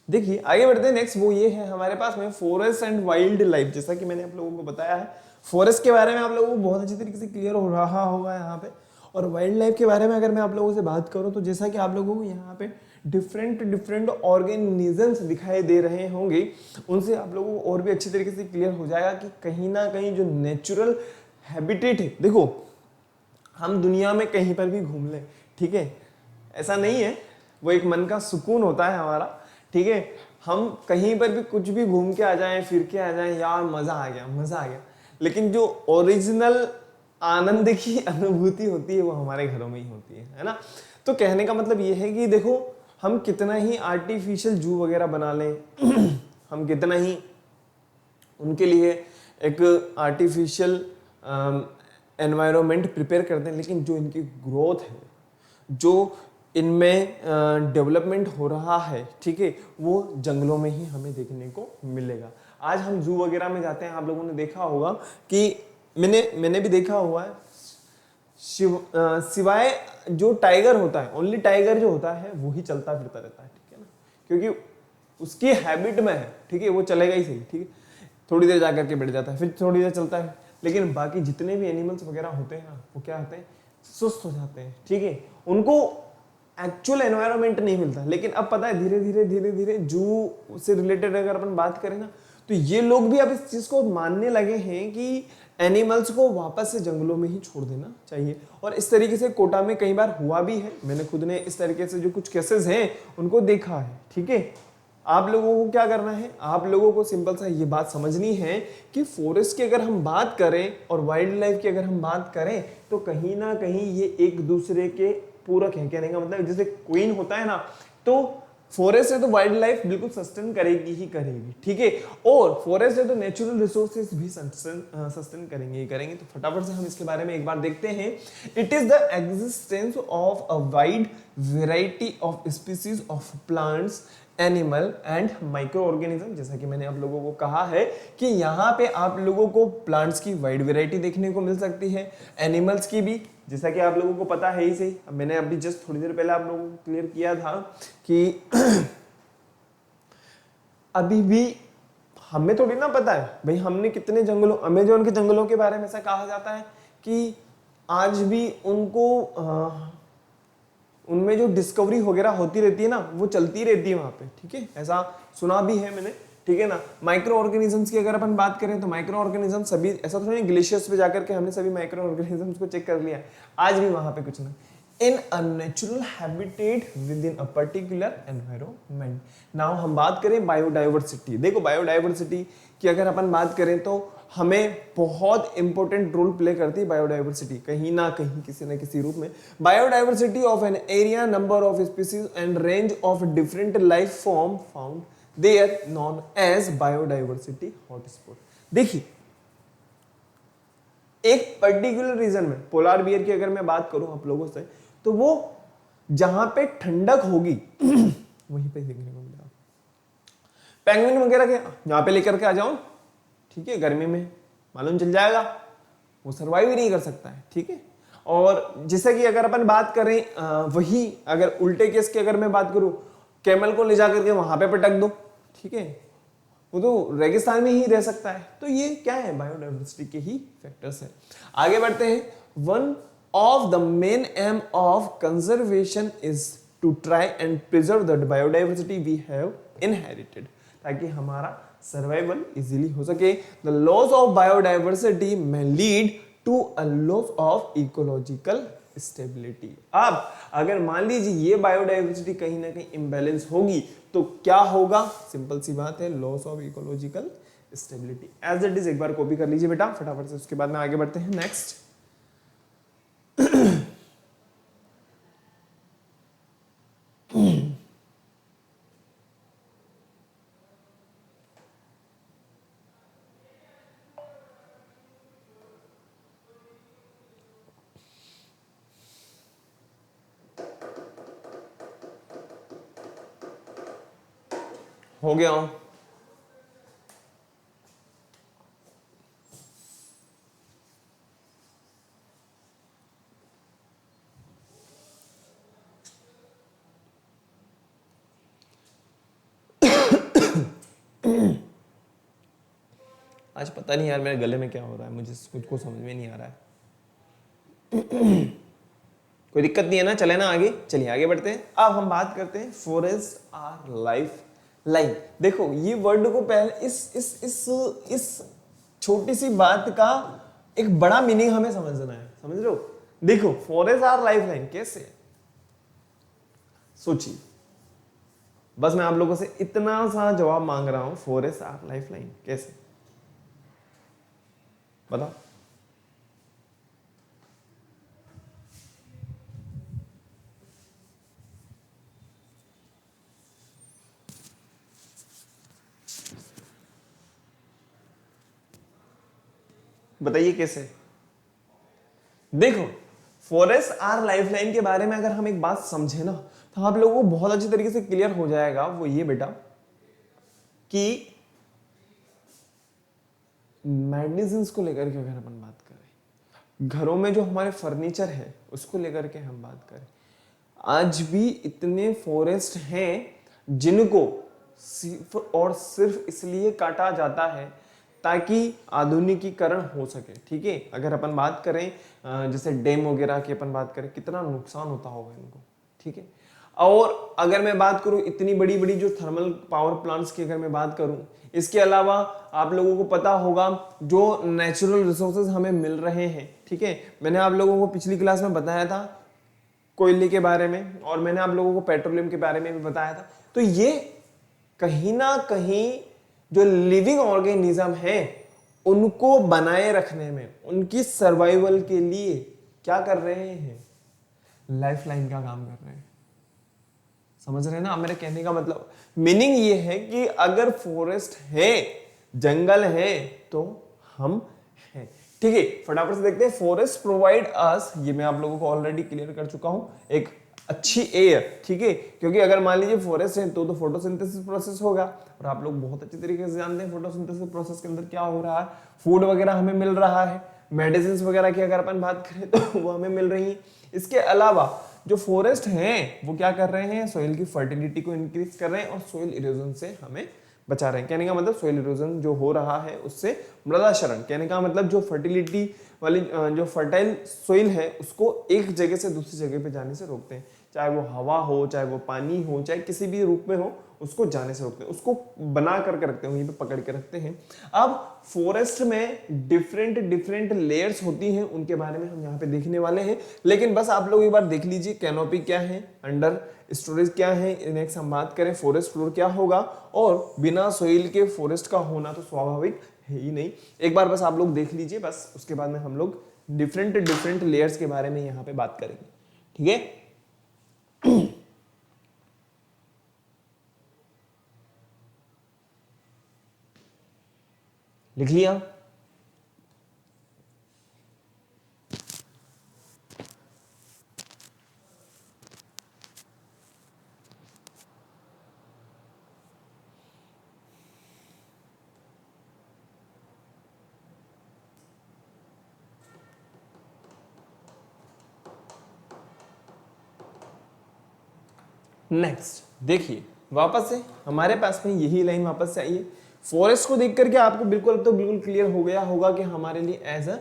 A: देखिए आगे बढ़ते हैं। नेक्स्ट वो ये है हमारे पास में फॉरेस्ट एंड वाइल्ड लाइफ। जैसा कि मैंने आप लोगों को बताया है, फॉरेस्ट के बारे में आप लोगों को बहुत अच्छी तरीके से क्लियर हो रहा होगा यहाँ पे। और वाइल्ड लाइफ के बारे में अगर मैं आप लोगों से बात करूँ तो जैसा कि आप लोगों को यहाँ पे डिफरेंट डिफरेंट ऑर्गेनिजम्स दिखाई दे रहे होंगे, उनसे आप लोगों को और भी अच्छी तरीके से क्लियर हो जाएगा कि कहीं ना कहीं जो नेचुरल हैबिटेट है, देखो हम दुनिया में कहीं पर भी घूम लें, ठीक है, ऐसा नहीं है, वो एक मन का सुकून होता है हमारा, ठीक है, हम कहीं पर भी कुछ भी घूम के आ जाएं, फिर के आ जाएं, यार मजा आ गया मजा आ गया। लेकिन जो ओरिजिनल आनंद की अनुभूति होती है वो हमारे घरों में ही होती है ना। तो कहने का मतलब ये है कि देखो हम कितना ही आर्टिफिशियल जू वगैरह बना लें हम कितना ही उनके लिए एक आर्टिफिशियल एनवायरनमेंट प्रिपेयर करते हैं, लेकिन जो इनकी ग्रोथ है, जो इनमें डेवलपमेंट हो रहा है, ठीक है, वो जंगलों में ही हमें देखने को मिलेगा। आज हम जू वगैरह में जाते हैं, आप लोगों ने देखा होगा कि मैंने भी देखा हुआ है, सिवाय जो टाइगर होता है, ओनली टाइगर जो होता है वो ही चलता फिरता रहता है, ठीक है ना, क्योंकि उसकी हैबिट में है, ठीक है, वो चलेगा ही सही, ठीक है, थोड़ी देर जाकर के बैठ जाता है, फिर थोड़ी देर चलता है। लेकिन बाकी जितने भी एनिमल्स वगैरह होते हैं ना, वो क्या होते हैं, सुस्त हो जाते हैं, ठीक है, उनको एक्चुअल एनवायरनमेंट नहीं मिलता। लेकिन अब पता है धीरे धीरे धीरे धीरे जू से रिलेटेड अगर अपन बात करें ना, तो ये लोग भी अब इस चीज को मानने लगे हैं कि एनिमल्स को वापस से जंगलों में ही छोड़ देना चाहिए। और इस तरीके से कोटा में कई बार हुआ भी है, मैंने खुद ने इस तरीके से जो कुछ केसेस हैं उनको देखा है, ठीक है। आप लोगों को क्या करना है, आप लोगों को सिंपल सा ये बात समझनी है कि फॉरेस्ट की अगर हम बात करें और वाइल्ड लाइफ की अगर हम बात करें तो कहीं ना कहीं ये एक दूसरे के पूरक है। कहने का मतलब जैसे क्वीन होता है ना, तो फॉरेस्ट है तो वाइल्ड लाइफ बिल्कुल सस्टेन करेगी ही करेगी, ठीक है, और फॉरेस्ट है तो नेचुरल रिसोर्सेज भी सस्टेन करेंगे ही करेंगे। तो फटाफट से हम इसके बारे में एक बार देखते हैं। It is the existence of a wide variety of species of plants, animal and micro organism. जैसा कि मैंने आप लोगों को कहा है कि यहाँ पे आप लोगों को प्लांट्स की वाइड वेराइटी देखने को मिल सकती है, एनिमल्स की भी, जैसा कि आप लोगों को पता है ही सही। मैंने अभी जस्ट थोड़ी देर पहले आप लोगों को क्लियर किया था कि अभी भी हमें थोड़ी ना पता है भाई हमने कितने जंगलों, अमेजोन के जंगलों के बारे में ऐसा कहा जाता है कि आज भी उनको उनमें जो डिस्कवरी वगैरह होती रहती है ना, वो चलती रहती है वहां पे, ठीक है, ऐसा सुना भी है मैंने, ठीक है ना। माइक्रो ऑर्गेनिजम्स की अगर अपन बात करें तो माइक्रो ऑर्गेनिज्म सभी, ऐसा तो नहीं ग्लेशियर्स पे जाकर के हमने सभी माइक्रो ऑर्गेनिजम्स को चेक कर लिया, आज भी वहां पे कुछ नहीं। In a natural habitat with in a particular environment. Now हम बात करें बायोडाइवर्सिटी। देखो बायोडाइवर्सिटी की अगर अपन बात करें तो हमें बहुत इंपॉर्टेंट रोल प्ले करती है बायोडाइवर्सिटी, कहीं ना कहीं किसी ना किसी रूप में। Biodiversity of an area, number of species and range of different life form found there known as biodiversity hotspot. देखिए एक पर्टिकुलर रीजन में, पोलार बियर की अगर मैं बात करूं आप लोगों से, तो वो जहां पे ठंडक होगी वहीं पे देखने को मिलेगा। पेंगुइन वगैरह के यहां पे लेकर के आ जाओ, ठीक है, गर्मी में मालूम चल जाएगा, वो सरवाइव ही नहीं कर सकता है, ठीक है। और जैसे कि अगर अपन बात करें वही अगर उल्टे केस की अगर मैं बात करूं, कैमल को ले जाकर के वहां पे पटक दो, ठीक है, वो तो रेगिस्तान में ही रह सकता है। तो ये क्या है, बायोडाइवर्सिटी के ही फैक्टर्स हैं। आगे बढ़ते हैं। One of the main aim of conservation is to try and preserve the biodiversity we have inherited, ताकि हमारा सर्वाइवल इजीली हो सके। The loss of biodiversity may lead to a loss of ecological stability. अब अगर मान लीजिए ये biodiversity कहीं ना कहीं इम्बैलेंस होगी तो क्या होगा, सिंपल सी बात है, loss of ecological stability. As it is एक बार कॉपी कर लीजिए बेटा फटाफट से, उसके बाद में आगे बढ़ते हैं नेक्स्ट। हो गया हूं। आज पता नहीं यार मेरे गले में क्या हो रहा है, मुझे कुछ को समझ में नहीं आ रहा है। कोई दिक्कत नहीं है ना, चले ना आगे, चलिए आगे बढ़ते हैं। अब हम बात करते हैं फॉरेस्ट आर लाइफ लाइन। देखो ये वर्ड को पहले इस छोटी सी बात का एक बड़ा मीनिंग हमें समझना है, समझ रहे हो। देखो फॉरेस्ट आर लाइफ लाइन कैसे, सोचिए, बस मैं आप लोगों से इतना सा जवाब मांग रहा हूं, फॉरेस्ट आर लाइफ लाइन कैसे, बताओ। बताइए कैसे। देखो फॉरेस्ट आर लाइफलाइन के बारे में अगर हम एक बात समझे ना, तो आप लोगों को बहुत अच्छी तरीके से क्लियर हो जाएगा। वो ये बेटा कि मेडिसिन को लेकर के अगर अपन बात करें, घरों में जो हमारे फर्नीचर है उसको लेकर के हम बात करें, आज भी इतने फॉरेस्ट हैं जिनको सिर्फ और सिर्फ इसलिए काटा जाता है ताकि आधुनिकीकरण हो सके, ठीक है। अगर अपन बात करें जैसे डैम वगैरह की अपन बात करें, कितना नुकसान होता होगा इनको, ठीक है। और अगर मैं बात करूं इतनी बड़ी बड़ी जो थर्मल पावर प्लांट्स की अगर मैं बात करूं, इसके अलावा आप लोगों को पता होगा जो नेचुरल रिसोर्सेज हमें मिल रहे हैं, ठीक है। मैंने आप लोगों को पिछली क्लास में बताया था कोयले के बारे में, और मैंने आप लोगों को पेट्रोलियम के बारे में भी बताया था। तो ये कहीं ना कहीं जो लिविंग ऑर्गेनिज्म है उनको बनाए रखने में, उनकी सर्वाइवल के लिए क्या कर रहे हैं, लाइफ लाइन का काम कर रहे हैं। समझ रहे हैं ना मेरे कहने का मतलब, मीनिंग ये है कि अगर फॉरेस्ट है, जंगल है, तो हम हैं, ठीक है। फटाफट से देखते हैं। फॉरेस्ट प्रोवाइड अस, ये मैं आप लोगों को ऑलरेडी क्लियर कर चुका हूं, एक अच्छी एयर, ठीक है। क्योंकि अगर मान लीजिए फॉरेस्ट है तो फोटोसिंथेसिस प्रोसेस होगा, और आप लोग बहुत अच्छी तरीके से जानते हैं फोटोसिंथेसिस प्रोसेस के अंदर क्या हो रहा है, फूड वगैरह हमें मिल रहा है, मेडिसिन वगैरह की अगर अपन बात करें तो वो हमें मिल रही है। इसके अलावा जो फॉरेस्ट हैं वो क्या कर रहे हैं, सोइल की फर्टिलिटी को इंक्रीज कर रहे हैं और सोइल इरोजन से हमें बचा रहे हैं। कहने का मतलब सोइल इरोजन जो हो रहा है उससे मृदा क्षरण, कहने का मतलब जो फर्टिलिटी वाली जो फर्टाइल सोइल है उसको एक जगह से दूसरी जगह पे जाने से रोकते हैं, चाहे वो हवा हो, चाहे वो पानी हो, चाहे किसी भी रूप में हो, उसको जाने से रोकते हैं, उसको बना करके रखते हैं, वहीं पे पकड़ के रखते हैं। अब फॉरेस्ट में डिफरेंट डिफरेंट लेयर्स होती हैं, उनके बारे में हम यहाँ पे देखने वाले हैं। लेकिन बस आप लोग एक बार देख लीजिए कैनोपी क्या है, अंडर स्टोरेज क्या है, नेक्स्ट हम बात करें फॉरेस्ट फ्लोर क्या होगा, और बिना सोइल के फॉरेस्ट का होना तो स्वाभाविक है ही नहीं। एक बार बस आप लोग देख लीजिए, बस उसके बाद में हम लोग डिफरेंट डिफरेंट लेयर्स के बारे में यहाँ पे बात करेंगे, ठीक है। लिख लिया? नेक्स्ट देखिए, वापस से हमारे पास में यही लाइन वापस से आई है। फॉरेस्ट को देख करके आपको बिल्कुल अब तो बिल्कुल क्लियर हो गया होगा कि हमारे लिए एज अ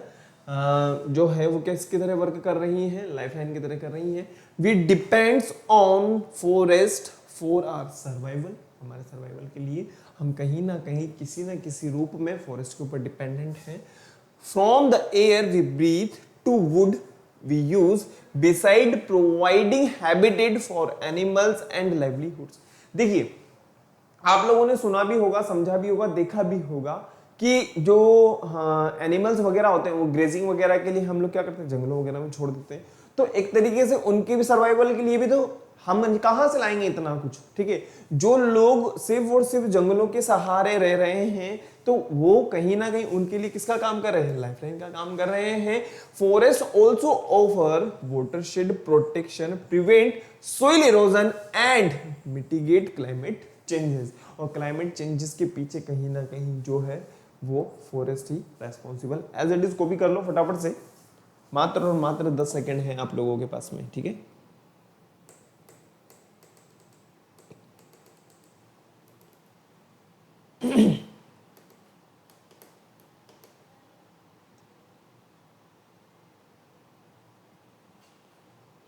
A: जो है वो किसकी तरह वर्क कर रही है, लाइफ लाइन की तरह कर रही है। We depends on forest for our survival, हमारे सर्वाइवल के लिए हम कहीं ना कहीं किसी ना किसी रूप में फॉरेस्ट के ऊपर डिपेंडेंट हैं। From the air we breathe to wood we use beside providing habitat for animals and livelihoods। देखिए, आप लोगों ने सुना भी होगा, समझा भी होगा, देखा भी होगा कि जो एनिमल्स वगैरह होते हैं वो ग्रेजिंग वगैरह के लिए हम लोग क्या करते हैं, जंगलों वगैरह में छोड़ देते हैं। तो एक तरीके से उनके भी सर्वाइवल के लिए भी तो हम कहां से लाएंगे इतना कुछ, ठीक है। जो लोग सिर्फ और सिर्फ जंगलों के सहारे रह रहे हैं तो वो कहीं ना कहीं उनके लिए किसका काम कर रहे हैं, लाइफलाइन का काम कर रहे हैं। Forest also offer watershed protection, prevent soil erosion and mitigate climate changes. और क्लाइमेट चेंजेस के पीछे कहीं ना कहीं जो है वो फॉरेस्ट ही responsible. As it is copy कर लो फटाफट से, मात्र और मात्र 10 सेकेंड है आप लोगों के पास में, ठीक है।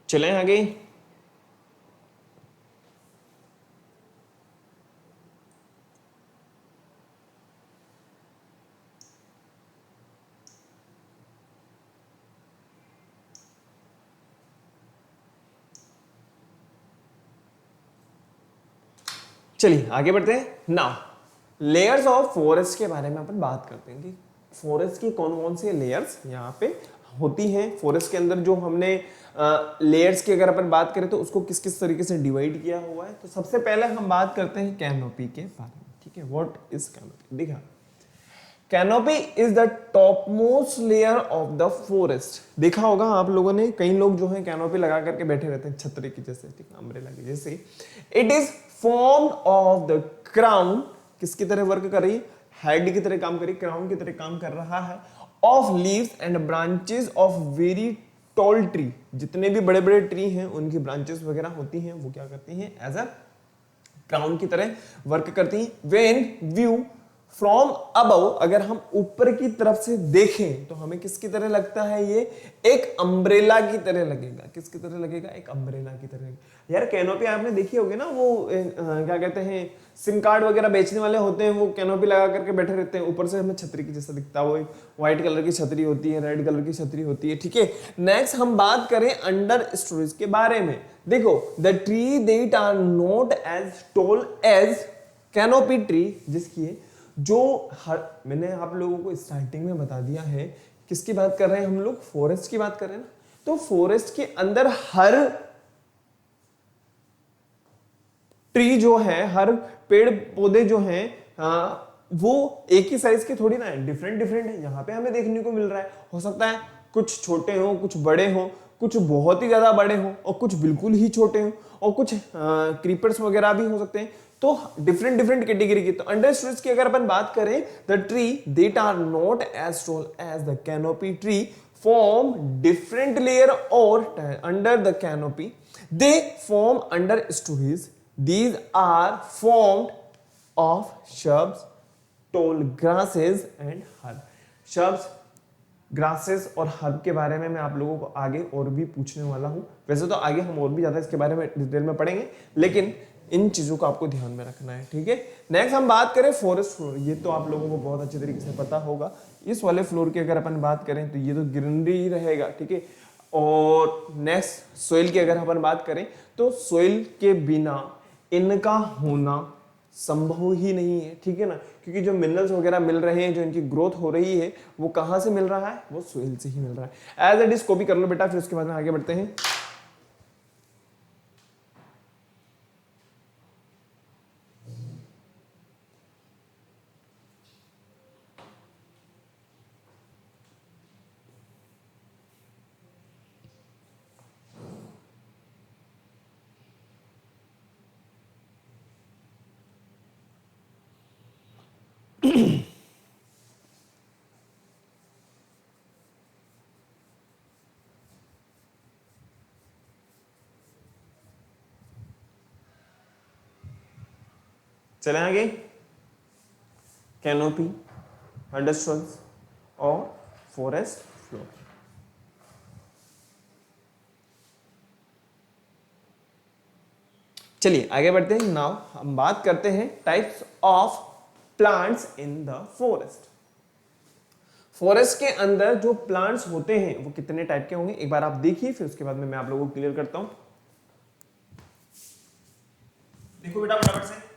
A: चलें आगे। चलिए आगे बढ़ते हैं। नाउ लेयर्स ऑफ फॉरेस्ट के बारे में अपन बात करते हैं कि फॉरेस्ट की कौन कौन सी लेयर्स यहाँ पे होती हैं। फॉरेस्ट के अंदर जो हमने लेयर्स की अगर अपन बात करें तो उसको किस किस तरीके से डिवाइड किया हुआ है। तो सबसे पहले हम बात करते हैं कैनोपी के बारे में, ठीक है। What is canopy? देखा, canopy is the top most layer of the forest. देखा होगा आप लोगों ने, कई लोग जो है कैनोपी लगा करके बैठे रहते हैं छतरी की जैसे, ठीक है, अम्ब्रेला की जैसे। It is formed of the crown, किसकी तरह वर्क कर रही है, हेड की तरह काम कर रही है, क्राउन की तरह काम कर रहा है। Of leaves and branches of very tall tree, जितने भी बड़े बड़े ट्री हैं उनकी ब्रांचेस वगैरह होती हैं वो क्या करती हैं, एज अ क्राउन की तरह वर्क करती हैं। व्हेन व्यू फ्रॉम अबव, अगर हम ऊपर की तरफ से देखें तो हमें किसकी तरह लगता है, ये एक अम्ब्रेला की तरह लगेगा। किसकी तरह लगेगा, एक अम्ब्रेला की तरह। यार कैनोपी आपने देखी होगी ना, वो क्या कहते हैं, सिम कार्ड वगैरह बेचने वाले होते हैं, वो कैनोपी लगा करके बैठे रहते हैं, ऊपर से हमें छतरी की जैसा दिखता है। वो व्हाइट कलर की छतरी होती है, रेड कलर की छतरी होती है, ठीक है। नेक्स्ट हम बात करें अंडर स्टोरेज के बारे में। देखो, the tree that are not as tall as canopy tree, जिसकी है जो हर, मैंने आप लोगों को स्टार्टिंग में बता दिया है किसकी बात कर रहे हैं हम लोग, फॉरेस्ट की बात कर रहे हैं ना। तो फॉरेस्ट के अंदर हर ट्री जो है, हर पेड़ पौधे जो हैं, वो एक ही साइज के थोड़ी ना है, डिफरेंट डिफरेंट है। यहाँ पे हमें देखने को मिल रहा है, हो सकता है कुछ छोटे हो, कुछ बड़े हो, कुछ बहुत ही ज्यादा बड़े हो, और कुछ बिल्कुल ही छोटे हो, और कुछ क्रीपर्स वगैरह भी हो सकते हैं। तो डिफरेंट डिफरेंट कैटेगरी की। तो अंडर स्टोरेज की अगर अपन बात करें, the tree that are not as tall as the canopy tree form different layer और under the canopy, they form under storage. These are formed of shrubs, tall grasses and herb. shrubs, grasses और herb के बारे में मैं आप लोगों को आगे और भी पूछने वाला हूं। वैसे तो आगे हम और भी ज्यादा इसके बारे में डिटेल में पढ़ेंगे, लेकिन इन चीजों को आपको ध्यान में रखना है, ठीक है। नेक्स्ट हम बात करें फॉरेस्ट फ्लोर। ये तो आप लोगों को बहुत अच्छे तरीके से पता होगा। इस वाले फ्लोर की अगर अपन बात करें तो ये तो ग्रीनरी ही रहेगा, ठीक है। और नेक्स्ट सोइल की अगर अपन बात करें तो सोइल के बिना इनका होना संभव ही नहीं है, ठीक है ना। क्योंकि जो मिनरल्स वगैरह मिल रहे हैं, जो इनकी ग्रोथ हो रही है, वो कहां से मिल रहा है, वो सोइल से ही मिल रहा है। एज इट इज कॉपी कर लो बेटा, फिर उसके बाद में आगे बढ़ते हैं। चले आगे। कैनोपी, अंडरस्टूड्स और फॉरेस्ट फ्लोर। चलिए आगे बढ़ते हैं। नाउ हम बात करते हैं types of plants in the forest. Forest के अंदर जो प्लांट्स होते हैं वो कितने टाइप के होंगे, एक बार आप देखिए, फिर उसके बाद में मैं आप लोगों को क्लियर करता हूं। देखो बेटा फटाफट से।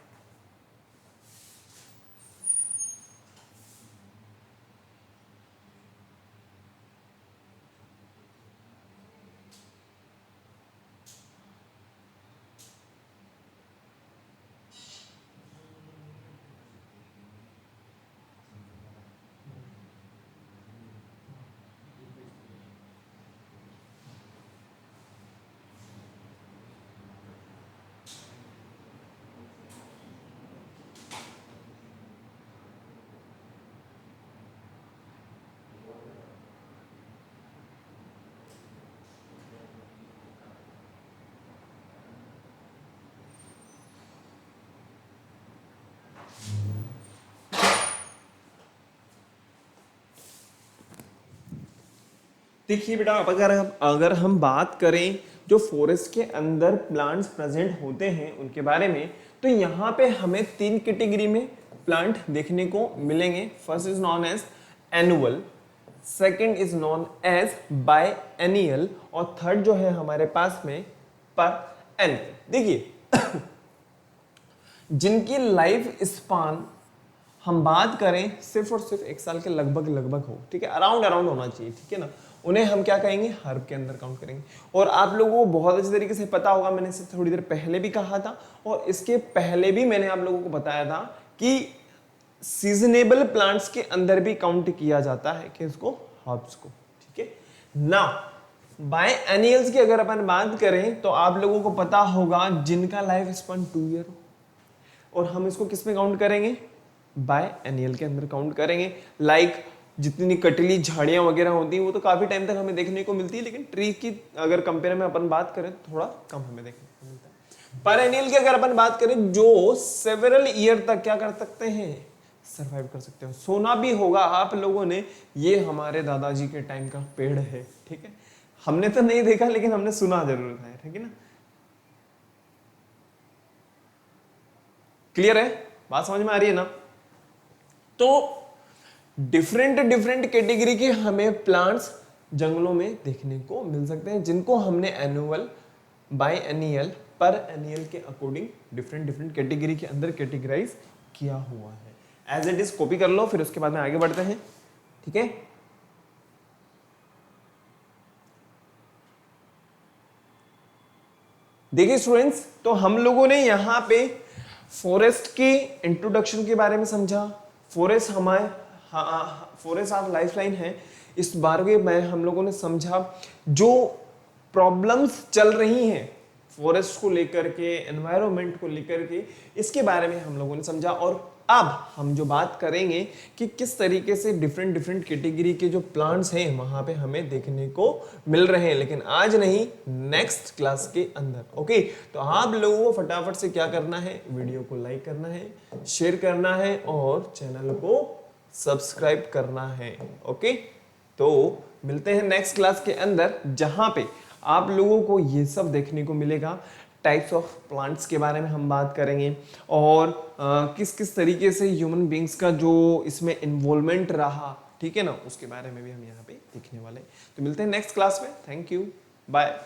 A: देखिए बेटा, अब अगर हम बात करें जो फॉरेस्ट के अंदर प्लांट्स प्रेजेंट होते हैं उनके बारे में, तो यहाँ पे हमें 3 कैटेगरी में प्लांट देखने को मिलेंगे। First is known as annual, second is known as biennial और थर्ड जो है हमारे पास में पर एनियल। देखिए जिनकी लाइफ स्पान हम बात करें सिर्फ और सिर्फ 1 साल के लगभग हो, ठीक है, अराउंड होना चाहिए, ठीक है ना, उन्हें हम क्या कहेंगे, हर्ब के अंदर काउंट करेंगे। और आप लोगों को बहुत अच्छे तरीके से पता होगा, मैंने इसे थोड़ी देर पहले भी कहा था और इसके पहले भी मैंने आप लोगों को बताया था कि सीजनेबल प्लांट्स के अंदर भी काउंट किया जाता है कि इसको हर्ब्स को, ठीक है ना। बायएनियल्स की अगर अपन बात करें तो आप लोगों को पता होगा जिनका लाइफ स्पान 2 ईयर हो, और हम इसको किस में काउंट करेंगे, बायएनियल के अंदर काउंट करेंगे। लाइक जितनी कटली झाड़ियां वगैरह होती हैं वो तो काफी टाइम तक हमें देखने को मिलती है, लेकिन ट्री की अगर कंपेयर में अपन बात करें तो थोड़ा कम हमें देखने को मिलता है। पेरेनियल की अगर अपन बात करें जो सेवरल ईयर तक क्या कर सकते हैं, सरवाइव कर सकते हो। सुना भी होगा आप लोगों ने, ये हमारे दादाजी के टाइम का पेड़ है, ठीक है, हमने तो नहीं देखा लेकिन हमने सुना जरूर है, ठीक है ना। क्लियर है, बात समझ में आ रही है ना। तो डिफरेंट कैटेगरी के हमें प्लांट्स जंगलों में देखने को मिल सकते हैं, जिनको हमने एनुअल, बायएनियल, पर एनियल के अकॉर्डिंग डिफरेंट कैटेगरी के अंदर कैटेगराइज किया हुआ है। एज इट इज कॉपी कर लो, फिर उसके बाद में आगे बढ़ते हैं, ठीक है। देखिए स्टूडेंट्स, तो हम लोगों ने यहां पे फॉरेस्ट की इंट्रोडक्शन के बारे में समझा। फॉरेस्ट हमारे फॉरेस्ट आवर लाइफलाइन है, इस बारे में हम लोगों ने समझा जो प्रॉब्लम्स चल रही हैं फॉरेस्ट को लेकर के, एनवायरनमेंट को लेकर के, इसके बारे में हम लोगों ने समझा। और अब हम जो बात करेंगे कि किस तरीके से डिफरेंट डिफरेंट कैटेगरी के जो प्लांट्स हैं वहां पे हमें देखने को मिल रहे हैं, लेकिन आज नहीं, नेक्स्ट क्लास के अंदर। ओके, तो आप लोगों को फटाफट से क्या करना है, वीडियो को लाइक करना है, शेयर करना है और चैनल को सब्सक्राइब करना है। ओके, तो मिलते हैं नेक्स्ट क्लास के अंदर, जहां पे आप लोगों को ये सब देखने को मिलेगा। टाइप्स ऑफ प्लांट्स के बारे में हम बात करेंगे और किस किस तरीके से ह्यूमन बींग्स का जो इसमें इन्वॉल्वमेंट रहा, ठीक है ना, उसके बारे में भी हम यहाँ पे देखने वाले हैं। तो मिलते हैं नेक्स्ट क्लास में। Thank you, bye.